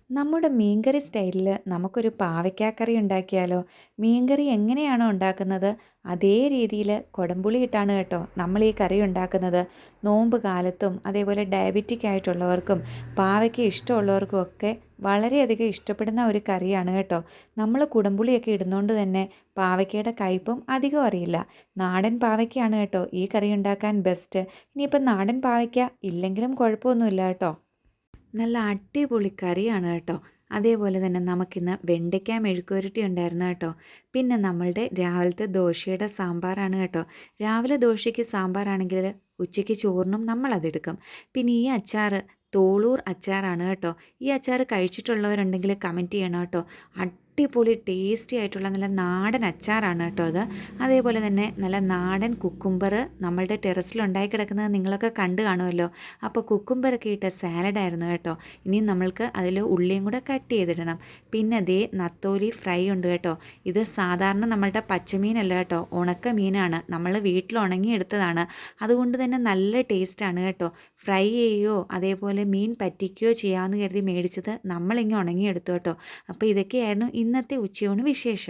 നമ്മുടെ മീൻകറി സ്റ്റൈലിൽ നമുക്കൊരു പാവയ്ക്കാക്കറി ഉണ്ടാക്കിയാലോ? മീൻകറി എങ്ങനെയാണോ ഉണ്ടാക്കുന്നത് അതേ രീതിയിൽ കുടംപുളി ഇട്ടാണ് കേട്ടോ നമ്മൾ ഈ കറി ഉണ്ടാക്കുന്നത്. നോമ്പ് കാലത്തും അതേപോലെ ഡയബറ്റിക് ആയിട്ടുള്ളവർക്കും പാവയ്ക്ക ഇഷ്ടമുള്ളവർക്കും ഒക്കെ വളരെയധികം ഇഷ്ടപ്പെടുന്ന ഒരു കറിയാണ് കേട്ടോ. നമ്മൾ കുടംപുളിയൊക്കെ ഇടുന്നതുകൊണ്ട് തന്നെ പാവയ്ക്കയുടെ കയ്പും അധികം അറിയില്ല. നാടൻ പാവയ്ക്കയാണ് കേട്ടോ ഈ കറി ഉണ്ടാക്കാൻ ബെസ്റ്റ്. ഇനിയിപ്പം നാടൻ പാവയ്ക്ക ഇല്ലെങ്കിലും കുഴപ്പമൊന്നുമില്ല കേട്ടോ. നല്ല അടിപൊളി കറിയാണ് കേട്ടോ. അതേപോലെ തന്നെ നമുക്കിന്ന് വെണ്ടയ്ക്ക മെഴുക്കുവരട്ടി ഉണ്ടായിരുന്നു കേട്ടോ. പിന്നെ നമ്മളുടെ രാവിലത്തെ ദോശയുടെ സാമ്പാറാണ് കേട്ടോ. രാവിലെ ദോശയ്ക്ക് സാമ്പാറാണെങ്കിൽ ഉച്ചയ്ക്ക് ചോറിനും നമ്മളതെടുക്കും. പിന്നെ ഈ അച്ചാർ തോളൂർ അച്ചാറാണ് കേട്ടോ. ഈ അച്ചാർ കഴിച്ചിട്ടുള്ളവരുണ്ടെങ്കിൽ കമൻറ്റ് ചെയ്യണം കേട്ടോ. അടിപൊളി ടേസ്റ്റി ആയിട്ടുള്ള നല്ല നാടൻ അച്ചാറാണ് കേട്ടോ അത്. അതേപോലെ തന്നെ നല്ല നാടൻ കുക്കുംബർ നമ്മളുടെ ടെറസിൽ ഉണ്ടായി കിടക്കുന്നത് നിങ്ങളൊക്കെ കണ്ടു കാണുമല്ലോ. അപ്പോൾ കുക്കുംബറൊക്കെ ഇട്ട സാലഡായിരുന്നു കേട്ടോ. ഇനി നമ്മൾക്ക് അതിൽ ഉള്ളിയും കൂടെ കട്ട് ചെയ്തിടണം. പിന്നെ ദേ നത്തോലി ഫ്രൈ ഉണ്ട് കേട്ടോ. ഇത് സാധാരണ നമ്മളുടെ പച്ചമീനല്ല കേട്ടോ, ഉണക്ക മീനാണ്. നമ്മൾ വീട്ടിൽ ഉണങ്ങിയെടുത്തതാണ്. അതുകൊണ്ട് തന്നെ നല്ല ടേസ്റ്റാണ് കേട്ടോ. ഫ്രൈ ചെയ്യുകയോ അതേപോലെ മീൻ പറ്റിക്കുകയോ ചെയ്യാമെന്ന് കരുതി മേടിച്ചത് നമ്മളിങ്ങനെ ഉണങ്ങിയെടുത്തു കേട്ടോ. അപ്പോൾ ഇതൊക്കെയായിരുന്നു ഇന്നത്തെ ഉച്ചയൂണ് വിശേഷം.